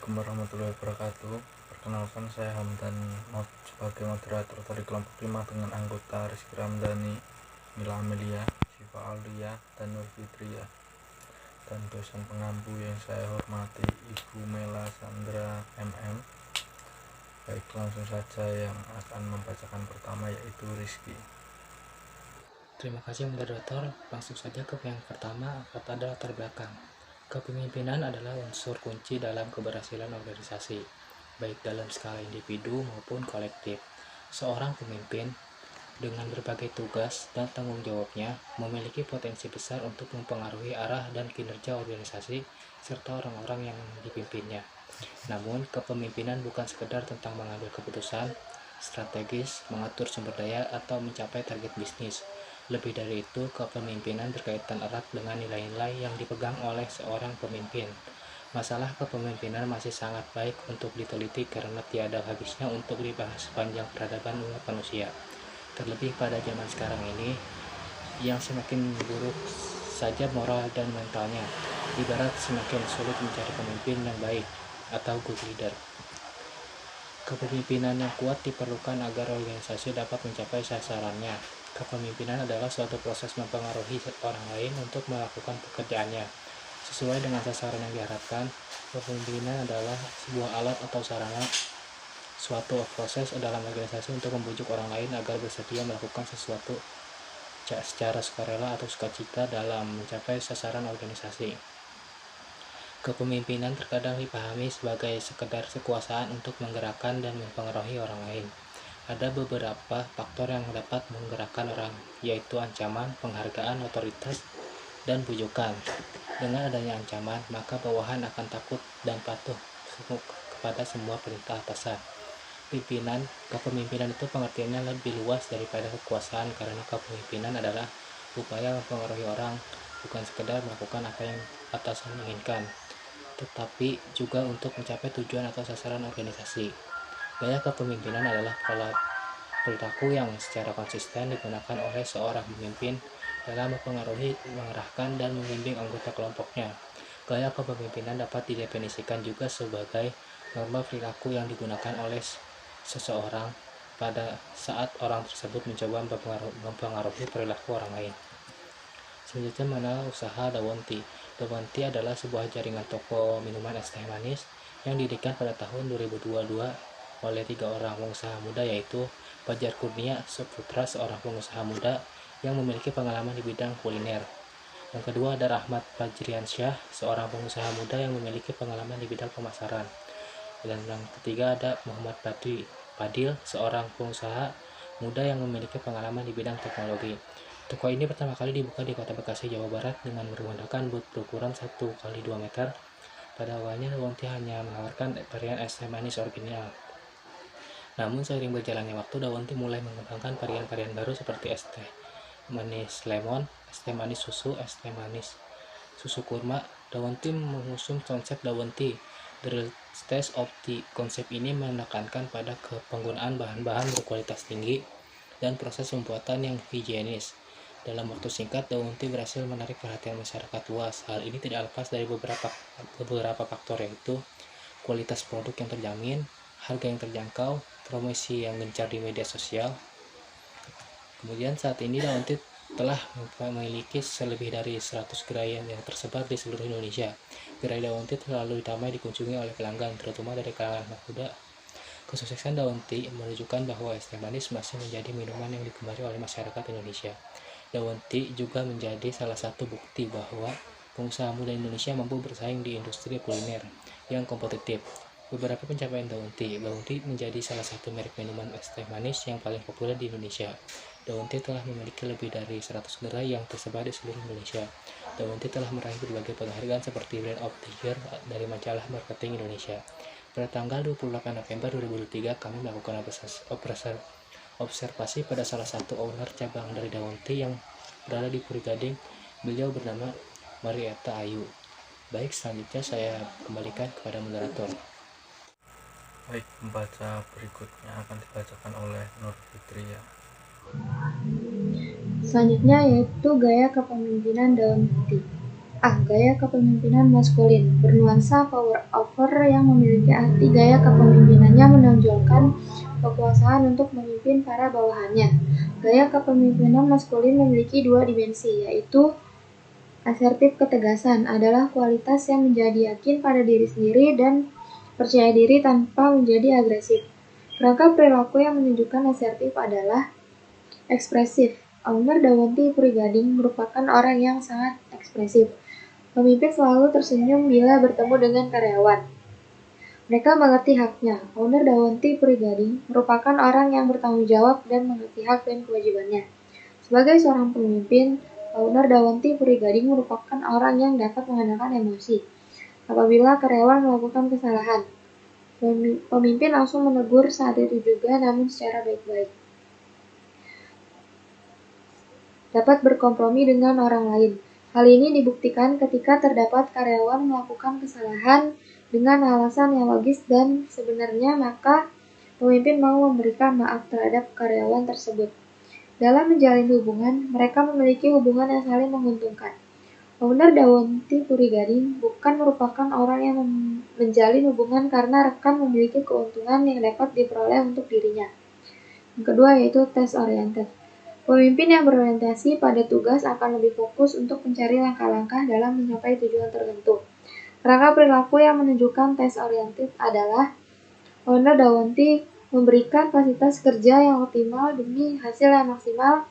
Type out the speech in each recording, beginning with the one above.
Assalamualaikum warahmatullahi wabarakatuh. Perkenalkan, saya Hamdan sebagai moderator dari kelompok 5 dengan anggota Rizky Ramdhani, Mila Amelia, Syifa Aulia, dan Nur Fitria, dan dosen pengampu yang saya hormati Ibu Mela Sandra MM. Baik, langsung saja yang akan membacakan pertama yaitu Rizky. Terima kasih moderator. Langsung saja ke yang pertama, ada latar belakang. Kepemimpinan adalah unsur kunci dalam keberhasilan organisasi, baik dalam skala individu maupun kolektif. Seorang pemimpin dengan berbagai tugas dan tanggung jawabnya memiliki potensi besar untuk mempengaruhi arah dan kinerja organisasi serta orang-orang yang dipimpinnya. Namun, kepemimpinan bukan sekedar tentang mengambil keputusan strategis, mengatur sumber daya, atau mencapai target bisnis. Lebih dari itu, kepemimpinan berkaitan erat dengan nilai-nilai yang dipegang oleh seorang pemimpin. Masalah kepemimpinan masih sangat baik untuk diteliti karena tiada habisnya untuk dibahas sepanjang peradaban umat manusia. Terlebih pada zaman sekarang ini, yang semakin buruk saja moral dan mentalnya, ibarat semakin sulit mencari pemimpin yang baik atau good leader. Kepemimpinan yang kuat diperlukan agar organisasi dapat mencapai sasarannya. Kepemimpinan adalah suatu proses mempengaruhi orang lain untuk melakukan pekerjaannya sesuai dengan sasaran yang diharapkan. Kepemimpinan adalah sebuah alat atau sarana suatu proses dalam organisasi untuk membujuk orang lain agar bersedia melakukan sesuatu secara sukarela atau sukacita dalam mencapai sasaran organisasi. Kepemimpinan terkadang dipahami sebagai sekedar kekuasaan untuk menggerakkan dan mempengaruhi orang lain. Ada beberapa faktor yang dapat menggerakkan orang, yaitu ancaman, penghargaan, otoritas, dan bujukan. Dengan adanya ancaman, maka bawahan akan takut dan patuh kepada semua perintah atasan. Kepemimpinan itu pengertiannya lebih luas daripada kekuasaan, karena kepemimpinan adalah upaya mempengaruhi orang, bukan sekedar melakukan apa yang atasan inginkan, tetapi juga untuk mencapai tujuan atau sasaran organisasi. Gaya kepemimpinan adalah perilaku yang secara konsisten digunakan oleh seorang pemimpin dalam mempengaruhi, mengarahkan, dan membimbing anggota kelompoknya. Gaya kepemimpinan dapat didefinisikan juga sebagai norma perilaku yang digunakan oleh seseorang pada saat orang tersebut mencoba mempengaruhi perilaku orang lain. Selanjutnya mengenal usaha Dawonti. Dawonti adalah sebuah jaringan toko minuman es teh manis yang didirikan pada tahun 2022 oleh 3 orang pengusaha muda, yaitu Fajar Kurnia Saputra, seorang pengusaha muda yang memiliki pengalaman di bidang kuliner. Yang kedua ada Rahmat Fajriansyah, seorang pengusaha muda yang memiliki pengalaman di bidang pemasaran. Dan yang ketiga ada Muhammad Fadil, seorang pengusaha muda yang memiliki pengalaman di bidang teknologi. Toko ini pertama kali dibuka di Kota Bekasi, Jawa Barat dengan menggunakan booth berukuran 1x2 meter. Pada awalnya Dawonti hanya menawarkan varian es teh manis original. Namun seiring berjalannya waktu, Dawonti mulai mengembangkan varian-varian baru seperti es teh manis lemon, es teh manis susu, es teh manis susu kurma. Dawonti mengusung konsep Dawonti The Real Taste of Tea. Konsep ini menekankan pada penggunaan bahan-bahan berkualitas tinggi dan proses pembuatan yang higienis. Dalam waktu singkat, Dawonti berhasil menarik perhatian masyarakat luas. Hal ini tidak lepas dari beberapa faktor, yaitu kualitas produk yang terjamin, harga yang terjangkau, promosi yang gencar di media sosial. Kemudian saat ini Dawonti telah memiliki lebih dari 100 gerai yang tersebar di seluruh Indonesia. Gerai Dawonti selalu ramai dikunjungi oleh pelanggan, terutama dari kalangan anak muda. Kesuksesan Dawonti menunjukkan bahwa es teh manis masih menjadi minuman yang digemari oleh masyarakat Indonesia. Dawonti juga menjadi salah satu bukti bahwa pengusaha muda Indonesia mampu bersaing di industri kuliner yang kompetitif. Beberapa pencapaian Dawonti menjadi salah satu merek minuman es teh manis yang paling populer di Indonesia. Dawonti telah memiliki lebih dari 100 gerai yang tersebar di seluruh Indonesia. Dawonti telah meraih berbagai penghargaan seperti Brand of the Year dari majalah Marketing Indonesia. Pada tanggal 28 November 2023, kami melakukan observasi pada salah satu owner cabang dari Dawonti yang berada di Puri Gading. Beliau bernama Marieta Ayu. Baik, selanjutnya saya kembalikan kepada moderator. Baik, pembaca berikutnya akan dibacakan oleh Nur Fitria. Selanjutnya yaitu gaya kepemimpinan Dawonti. A. Gaya kepemimpinan maskulin bernuansa power over yang memiliki arti gaya kepemimpinannya menonjolkan kekuasaan untuk memimpin para bawahannya. Gaya kepemimpinan maskulin memiliki dua dimensi, yaitu asertif ketegasan adalah kualitas yang menjadi yakin pada diri sendiri dan percaya diri tanpa menjadi agresif. Kerangka perilaku yang menunjukkan asertif adalah ekspresif. Owner Dawanti Purigading merupakan orang yang sangat ekspresif. Pemimpin selalu tersenyum bila bertemu dengan karyawan. Mereka mengerti haknya. Owner Dawanti Purigading merupakan orang yang bertanggung jawab dan mengerti hak dan kewajibannya. Sebagai seorang pemimpin, Owner Dawanti Purigading merupakan orang yang dapat mengandalkan emosi. Apabila karyawan melakukan kesalahan, pemimpin langsung menegur saat itu juga, namun secara baik-baik. Dapat berkompromi dengan orang lain. Hal ini dibuktikan ketika terdapat karyawan melakukan kesalahan dengan alasan yang logis dan sebenarnya, maka pemimpin mau memberikan maaf terhadap karyawan tersebut. Dalam menjalin hubungan, mereka memiliki hubungan yang saling menguntungkan. Owner Dawanti Purigading bukan merupakan orang yang menjalin hubungan karena rekan memiliki keuntungan yang dapat diperoleh untuk dirinya. Yang kedua yaitu task oriented. Pemimpin yang berorientasi pada tugas akan lebih fokus untuk mencari langkah-langkah dalam mencapai tujuan tertentu. Kerangka perilaku yang menunjukkan task oriented adalah Owner Dawanti memberikan fasilitas kerja yang optimal demi hasil yang maksimal,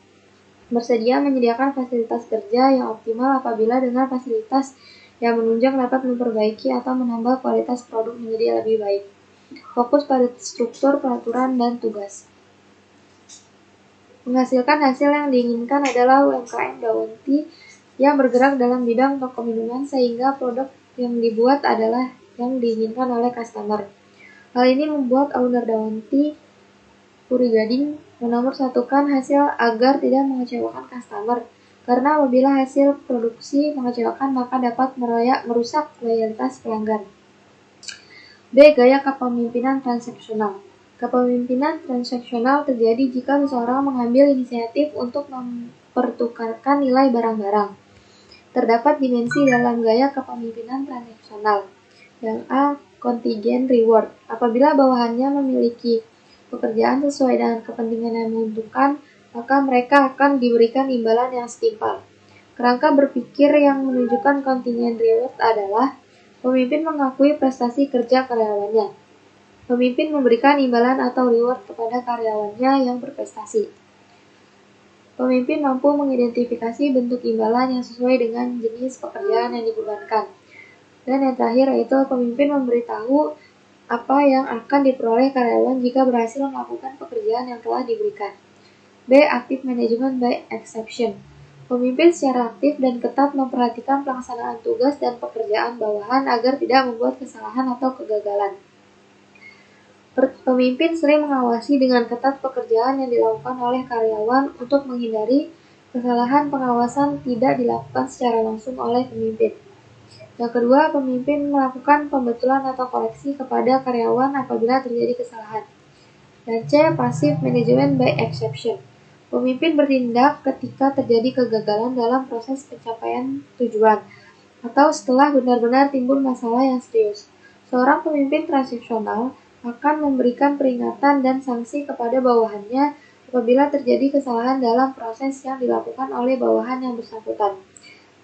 bersedia menyediakan fasilitas kerja yang optimal apabila dengan fasilitas yang menunjang dapat memperbaiki atau menambah kualitas produk menjadi lebih baik. Fokus pada struktur, peraturan, dan tugas. Menghasilkan hasil yang diinginkan adalah UMKM Dawanti yang bergerak dalam bidang toko minuman sehingga produk yang dibuat adalah yang diinginkan oleh customer. Hal ini membuat Owner Dawanti Purigading menomorsatukan hasil agar tidak mengecewakan customer, karena apabila hasil produksi mengecewakan maka dapat merusak loyalitas pelanggan. B. Gaya kepemimpinan transaksional. Kepemimpinan transaksional terjadi jika seseorang mengambil inisiatif untuk mempertukarkan nilai barang-barang. Terdapat dimensi dalam gaya kepemimpinan transaksional. Yang A. Contingent reward. Apabila bawahannya memiliki pekerjaan sesuai dengan kepentingan yang menguntungkan, maka mereka akan diberikan imbalan yang setimpal. Kerangka berpikir yang menunjukkan contingent reward adalah pemimpin mengakui prestasi kerja karyawannya. Pemimpin memberikan imbalan atau reward kepada karyawannya yang berprestasi. Pemimpin mampu mengidentifikasi bentuk imbalan yang sesuai dengan jenis pekerjaan yang dibebankan. Dan yang terakhir yaitu pemimpin memberitahu apa yang akan diperoleh karyawan jika berhasil melakukan pekerjaan yang telah diberikan. B. Active management by exception. Pemimpin secara aktif dan ketat memperhatikan pelaksanaan tugas dan pekerjaan bawahan agar tidak membuat kesalahan atau kegagalan. Pemimpin sering mengawasi dengan ketat pekerjaan yang dilakukan oleh karyawan untuk menghindari kesalahan. Pengawasan tidak dilakukan secara langsung oleh pemimpin. Yang kedua, pemimpin melakukan pembetulan atau koreksi kepada karyawan apabila terjadi kesalahan. Dan C. Passive management by exception. Pemimpin bertindak ketika terjadi kegagalan dalam proses pencapaian tujuan atau setelah benar-benar timbul masalah yang serius. Seorang pemimpin transaksional akan memberikan peringatan dan sanksi kepada bawahannya apabila terjadi kesalahan dalam proses yang dilakukan oleh bawahan yang bersangkutan.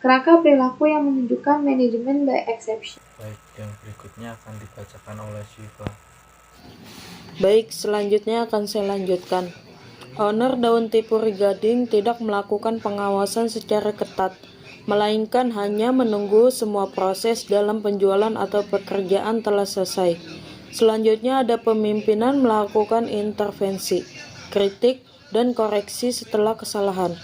Kerangka perilaku yang menunjukkan manajemen by exception. Baik, yang berikutnya akan dibacakan oleh Syifa. Baik, selanjutnya akan saya lanjutkan. Owner Dawanti Purigading tidak melakukan pengawasan secara ketat, melainkan hanya menunggu semua proses dalam penjualan atau pekerjaan telah selesai. Selanjutnya ada pemimpinan melakukan intervensi, kritik, dan koreksi setelah kesalahan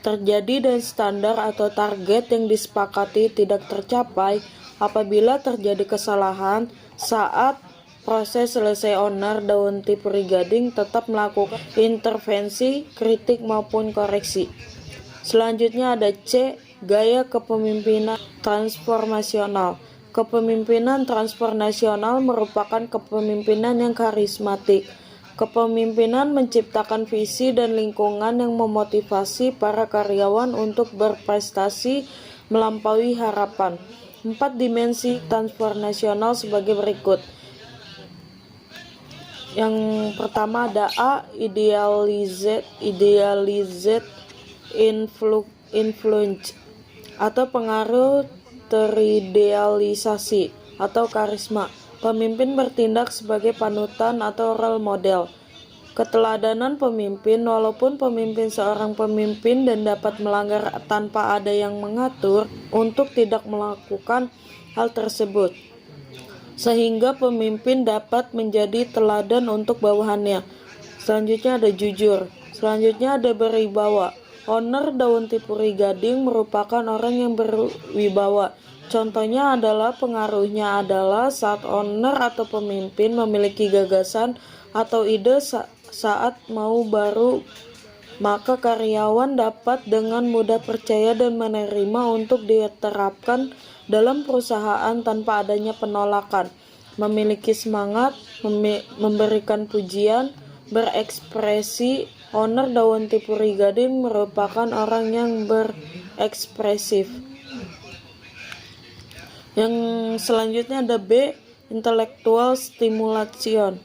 terjadi dan standar atau target yang disepakati tidak tercapai. Apabila terjadi kesalahan saat proses selesai, Owner Dawanti Purigading tetap melakukan intervensi, kritik maupun koreksi. Selanjutnya ada C. Gaya kepemimpinan transformasional. Kepemimpinan transformasional merupakan kepemimpinan yang karismatik. Kepemimpinan menciptakan visi dan lingkungan yang memotivasi para karyawan untuk berprestasi melampaui harapan. 4 dimensi transformasional sebagai berikut. Yang pertama ada A, idealized influence atau pengaruh teridealisasi atau karisma. Pemimpin bertindak sebagai panutan atau role model. Keteladanan pemimpin, walaupun pemimpin seorang pemimpin dan dapat melanggar tanpa ada yang mengatur untuk tidak melakukan hal tersebut, sehingga pemimpin dapat menjadi teladan untuk bawahannya. Selanjutnya ada jujur. Selanjutnya ada berwibawa. Owner daun tipuri gading merupakan orang yang berwibawa. Contohnya adalah pengaruhnya adalah saat owner atau pemimpin memiliki gagasan atau ide saat mau baru, maka karyawan dapat dengan mudah percaya dan menerima untuk diterapkan dalam perusahaan tanpa adanya penolakan. Memiliki semangat, memberikan pujian, berekspresi. Owner daun tipuri gading merupakan orang yang berekspresif. Yang selanjutnya ada B, intellectual stimulation.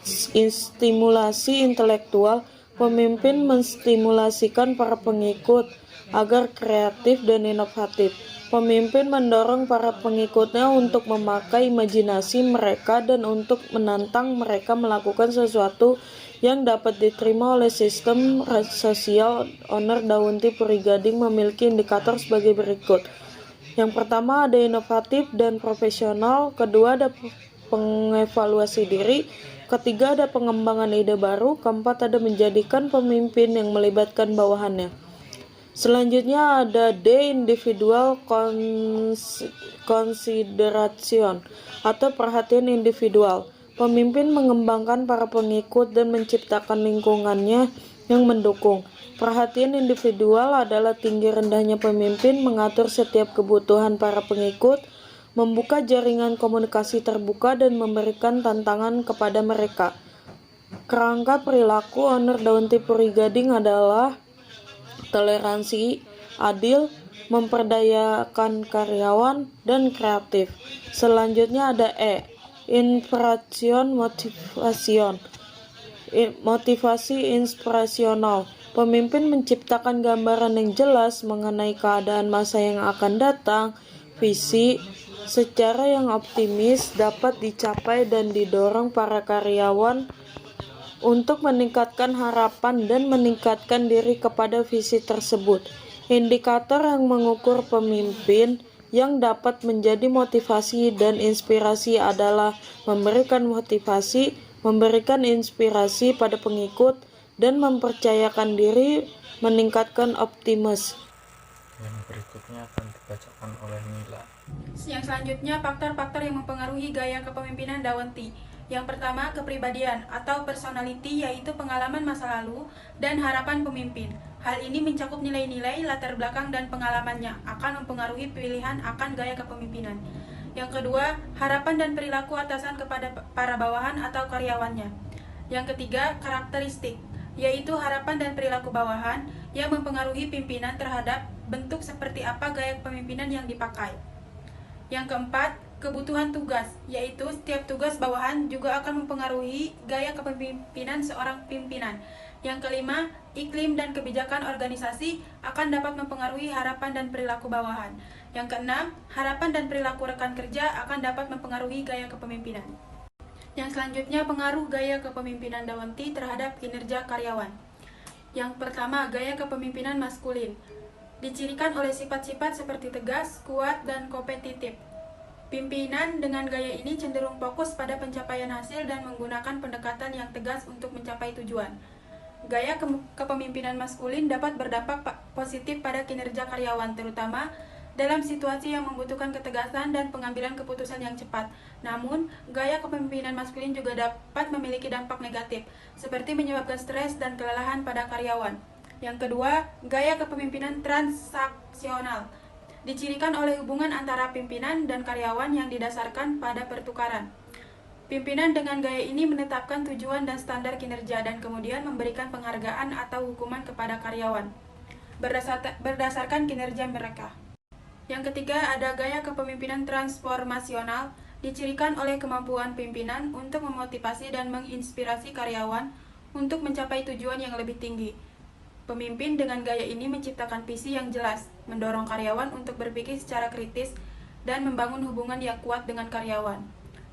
Stimulasi intelektual. Pemimpin menstimulasikan para pengikut agar kreatif dan inovatif. Pemimpin mendorong para pengikutnya untuk memakai imajinasi mereka dan untuk menantang mereka melakukan sesuatu yang dapat diterima oleh sistem sosial. Owner daun tipuri gading memiliki indikator sebagai berikut. Yang pertama ada inovatif dan profesional, kedua ada pengevaluasi diri, ketiga ada pengembangan ide baru, keempat ada menjadikan pemimpin yang melibatkan bawahannya. Selanjutnya ada D, individual consideration atau perhatian individual. Pemimpin mengembangkan para pengikut dan menciptakan lingkungannya yang mendukung. Perhatian individual adalah tinggi rendahnya pemimpin mengatur setiap kebutuhan para pengikut, membuka jaringan komunikasi terbuka dan memberikan tantangan kepada mereka. Kerangka perilaku owner daun tipuri gading adalah toleransi, adil, memperdayakan karyawan, dan kreatif. Selanjutnya ada E, inspiration motivation. Motivasi inspirasional. Pemimpin menciptakan gambaran yang jelas mengenai keadaan masa yang akan datang. Visi secara yang optimis dapat dicapai dan didorong para karyawan untuk meningkatkan harapan dan meningkatkan diri kepada visi tersebut. Indikator yang mengukur pemimpin yang dapat menjadi motivasi dan inspirasi adalah memberikan motivasi, memberikan inspirasi pada pengikut, dan mempercayakan diri, meningkatkan optimis. Yang berikutnya akan dibacakan oleh Nila. Yang selanjutnya, faktor-faktor yang mempengaruhi gaya kepemimpinan Dawanti. Yang pertama, kepribadian atau personality, yaitu pengalaman masa lalu dan harapan pemimpin. Hal ini mencakup nilai-nilai, latar belakang, dan pengalamannya akan mempengaruhi pilihan akan gaya kepemimpinan. Yang kedua, harapan dan perilaku atasan kepada para bawahan atau karyawannya. Yang ketiga, karakteristik, yaitu harapan dan perilaku bawahan yang mempengaruhi pimpinan terhadap bentuk seperti apa gaya kepemimpinan yang dipakai. Yang keempat, kebutuhan tugas, yaitu setiap tugas bawahan juga akan mempengaruhi gaya kepemimpinan seorang pimpinan. Yang kelima, iklim dan kebijakan organisasi akan dapat mempengaruhi harapan dan perilaku bawahan. Yang keenam, harapan dan perilaku rekan kerja akan dapat mempengaruhi gaya kepemimpinan. Yang selanjutnya, pengaruh gaya kepemimpinan Dawanti terhadap kinerja karyawan. Yang pertama, gaya kepemimpinan maskulin. Dicirikan oleh sifat-sifat seperti tegas, kuat, dan kompetitif. Pimpinan dengan gaya ini cenderung fokus pada pencapaian hasil dan menggunakan pendekatan yang tegas untuk mencapai tujuan. Gaya kepemimpinan maskulin dapat berdampak positif pada kinerja karyawan, terutama dalam situasi yang membutuhkan ketegasan dan pengambilan keputusan yang cepat. Namun, gaya kepemimpinan maskulin juga dapat memiliki dampak negatif, seperti menyebabkan stres dan kelelahan pada karyawan. Yang kedua, gaya kepemimpinan transaksional. Dicirikan oleh hubungan antara pimpinan dan karyawan yang didasarkan pada pertukaran. Pimpinan dengan gaya ini menetapkan tujuan dan standar kinerja dan kemudian memberikan penghargaan atau hukuman kepada karyawan berdasarkan kinerja mereka. Yang ketiga, ada gaya kepemimpinan transformasional, dicirikan oleh kemampuan pimpinan untuk memotivasi dan menginspirasi karyawan untuk mencapai tujuan yang lebih tinggi. Pemimpin dengan gaya ini menciptakan visi yang jelas, mendorong karyawan untuk berpikir secara kritis, dan membangun hubungan yang kuat dengan karyawan.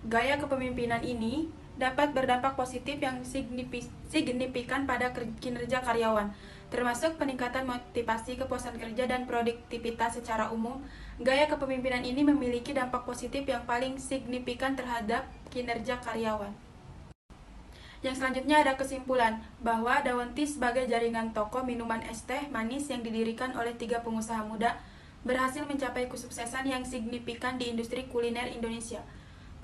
Gaya kepemimpinan ini dapat berdampak positif yang signifikan pada kinerja karyawan, termasuk peningkatan motivasi, kepuasan kerja, dan produktivitas secara umum. Gaya kepemimpinan ini memiliki dampak positif yang paling signifikan terhadap kinerja karyawan. Yang selanjutnya ada kesimpulan bahwa Daewonti sebagai jaringan toko minuman es teh manis yang didirikan oleh 3 pengusaha muda berhasil mencapai kesuksesan yang signifikan di industri kuliner Indonesia.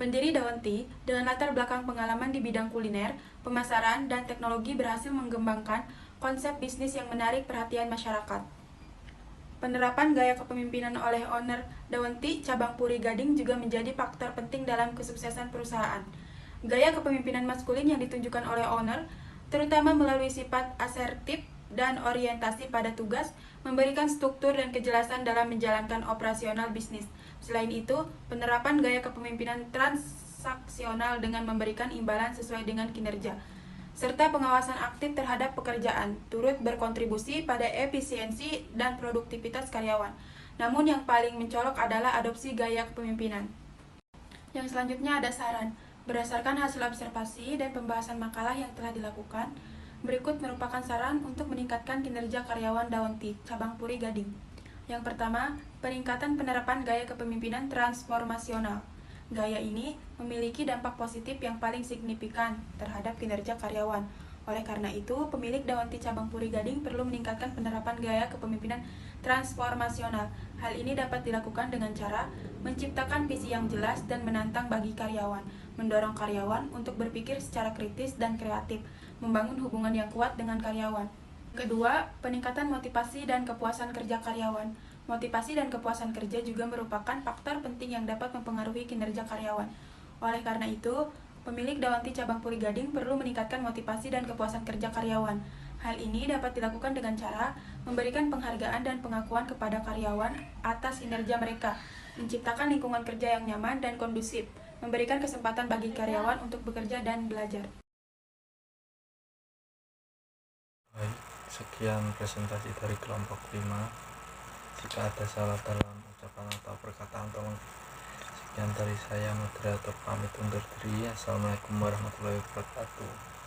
Pendiri Daewonti dengan latar belakang pengalaman di bidang kuliner, pemasaran, dan teknologi berhasil mengembangkan konsep bisnis yang menarik perhatian masyarakat. Penerapan gaya kepemimpinan oleh owner Daewonti cabang Puri Gading juga menjadi faktor penting dalam kesuksesan perusahaan. Gaya kepemimpinan maskulin yang ditunjukkan oleh owner, terutama melalui sifat asertif dan orientasi pada tugas, memberikan struktur dan kejelasan dalam menjalankan operasional bisnis. Selain itu, penerapan gaya kepemimpinan transaksional dengan memberikan imbalan sesuai dengan kinerja, serta pengawasan aktif terhadap pekerjaan, turut berkontribusi pada efisiensi dan produktivitas karyawan. Namun yang paling mencolok adalah adopsi gaya kepemimpinan. Yang selanjutnya ada saran. Berdasarkan hasil observasi dan pembahasan makalah yang telah dilakukan, berikut merupakan saran untuk meningkatkan kinerja karyawan Daewonti, cabang Puri Gading. Yang pertama, peningkatan penerapan gaya kepemimpinan transformasional. Gaya ini memiliki dampak positif yang paling signifikan terhadap kinerja karyawan. Oleh karena itu, pemilik Daewonti cabang Puri Gading perlu meningkatkan penerapan gaya kepemimpinan transformasional. Hal ini dapat dilakukan dengan cara menciptakan visi yang jelas dan menantang bagi karyawan, mendorong karyawan untuk berpikir secara kritis dan kreatif, membangun hubungan yang kuat dengan karyawan. Kedua, peningkatan motivasi dan kepuasan kerja karyawan. Motivasi dan kepuasan kerja juga merupakan faktor penting yang dapat mempengaruhi kinerja karyawan. Oleh karena itu, pemilik Daewonti cabang Puri Gading perlu meningkatkan motivasi dan kepuasan kerja karyawan. Hal ini dapat dilakukan dengan cara memberikan penghargaan dan pengakuan kepada karyawan atas kinerja mereka, menciptakan lingkungan kerja yang nyaman dan kondusif, memberikan kesempatan bagi karyawan untuk bekerja dan belajar. Baik, sekian presentasi dari kelompok 5. Jika ada salah dalam ucapan atau perkataan, tolong. Sekian dari saya, moderator, pamit undur diri. Assalamualaikum warahmatullahi wabarakatuh.